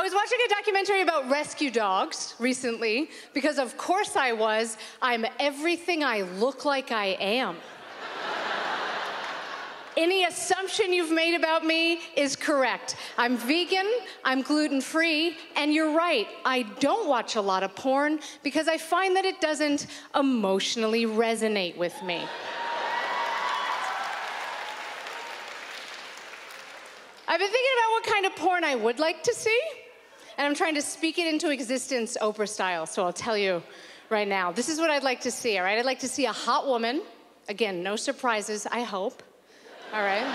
was watching a documentary about rescue dogs recently because of course I was. I'm everything I look like I am. Any assumption you've made about me is correct. I'm vegan, I'm gluten-free, and you're right, I don't watch a lot of porn because I find that it doesn't emotionally resonate with me. I've been thinking about what kind of porn I would like to see, and I'm trying to speak it into existence Oprah style, so I'll tell you right now. This is what I'd like to see, all right? I'd like to see a hot woman. Again, no surprises, I hope. All right.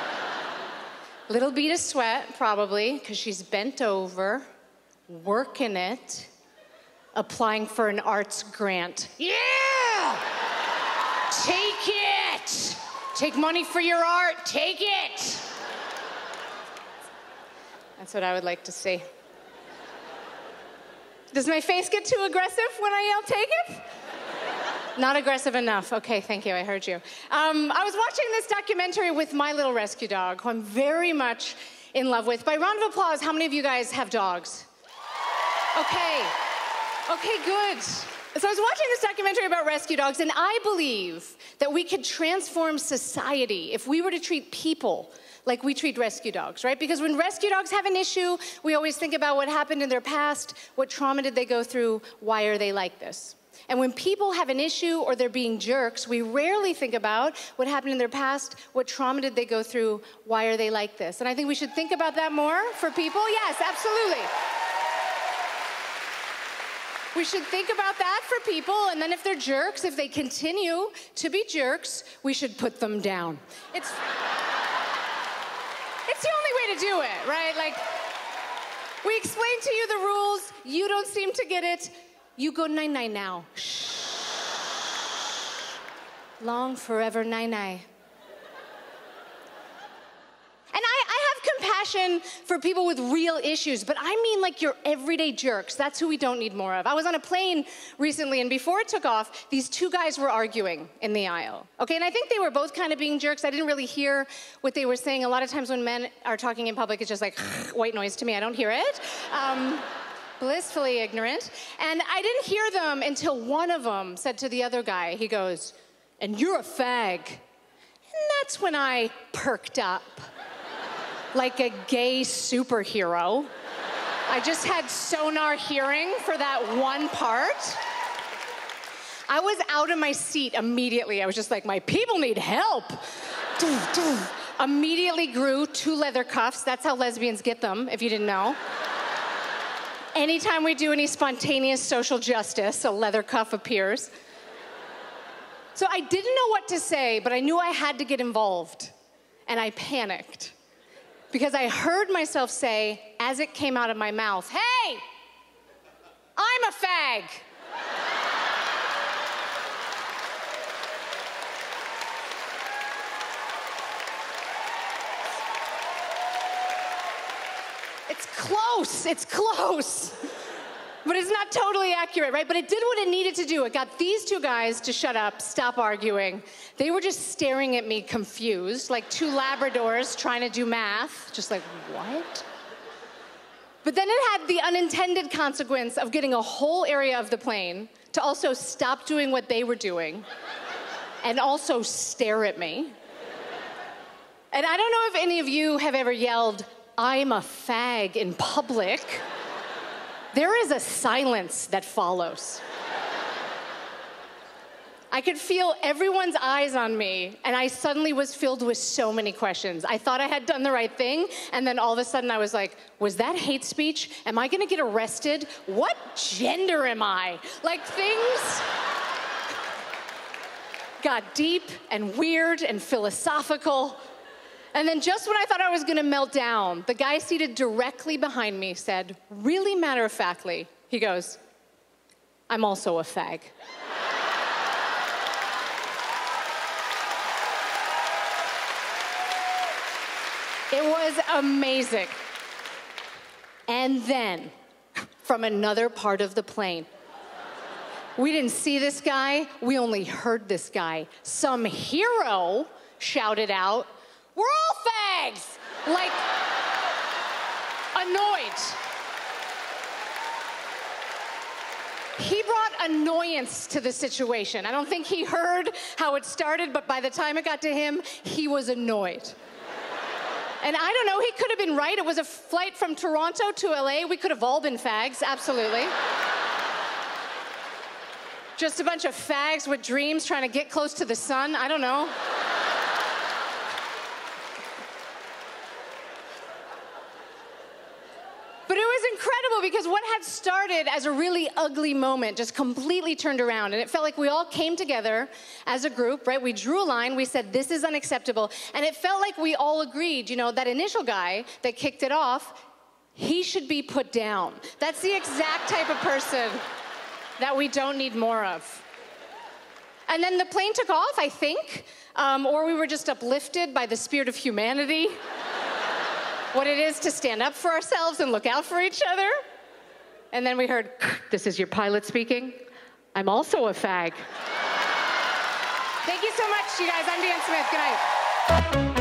Little bead of sweat, probably, because she's bent over, working it, applying for an arts grant. Yeah! Take it! Take money for your art, take it! That's what I would like to see. Does my face get too aggressive when I yell, take it? Not aggressive enough. Okay, thank you, I heard you. I was watching this documentary with my little rescue dog, who I'm very much in love with. By round of applause, how many of you guys have dogs? Okay, good. So I was watching this documentary about rescue dogs, and I believe that we could transform society if we were to treat people like we treat rescue dogs, right? Because when rescue dogs have an issue, we always think about what happened in their past, what trauma did they go through, why are they like this? And when people have an issue or they're being jerks, we rarely think about what happened in their past, what trauma did they go through, why are they like this? And I think we should think about that more for people. Yes, absolutely. We should think about that for people, and then if they're jerks, if they continue to be jerks, we should put them down. It's the only way to do it, right? Like, we explain to you the rules, you don't seem to get it, you go night-night now. Shh. Long forever night-night. And I have compassion for people with real issues, but I mean like your everyday jerks. That's who we don't need more of. I was on a plane recently, and before it took off, these two guys were arguing in the aisle. Okay, and I think they were both kind of being jerks. I didn't really hear what they were saying. A lot of times when men are talking in public, it's just like white noise to me. I don't hear it. Blissfully ignorant. And I didn't hear them until one of them said to the other guy, he goes, "And you're a fag." And that's when I perked up like a gay superhero. I just had sonar hearing for that one part. I was out of my seat immediately. I was just like, my people need help. Immediately grew 2 leather cuffs. That's how lesbians get them, if you didn't know. Anytime we do any spontaneous social justice, a leather cuff appears. So I didn't know what to say, but I knew I had to get involved. And I panicked. Because I heard myself say, as it came out of my mouth, "Hey, I'm a fag." It's close. But it's not totally accurate, right? But it did what it needed to do. It got these two guys to shut up, stop arguing. They were just staring at me confused, like 2 Labradors trying to do math. Just like, what? But then it had the unintended consequence of getting a whole area of the plane to also stop doing what they were doing and also stare at me. And I don't know if any of you have ever yelled, "I'm a fag" in public. There is a silence that follows. I could feel everyone's eyes on me, and I suddenly was filled with so many questions. I thought I had done the right thing, and then all of a sudden I was like, was that hate speech? Am I gonna get arrested? What gender am I? Like, things got deep and weird and philosophical. And then just when I thought I was gonna melt down, the guy seated directly behind me said, really matter-of-factly, he goes, "I'm also a fag." It was amazing. And then, from another part of the plane, we didn't see this guy, we only heard this guy. Some hero shouted out, "We're all fags!" Like, annoyed. annoyance to the situation. I don't think he heard how it started, but by the time it got to him, he was annoyed. And I don't know, he could have been right. It was a flight from Toronto to LA. We could have all been fags, absolutely. Just a bunch of fags with dreams trying to get close to the sun. I don't know. But it was incredible because what had started as a really ugly moment just completely turned around. And it felt like we all came together as a group, right? We drew a line, we said, this is unacceptable. And it felt like we all agreed, you know, that initial guy that kicked it off, he should be put down. That's the exact type of person that we don't need more of. And then the plane took off, I think, or we were just uplifted by the spirit of humanity. What it is to stand up for ourselves and look out for each other. And then we heard, this is your pilot speaking. I'm also a fag. Thank you so much, you guys. I'm Dan Smith. Good night.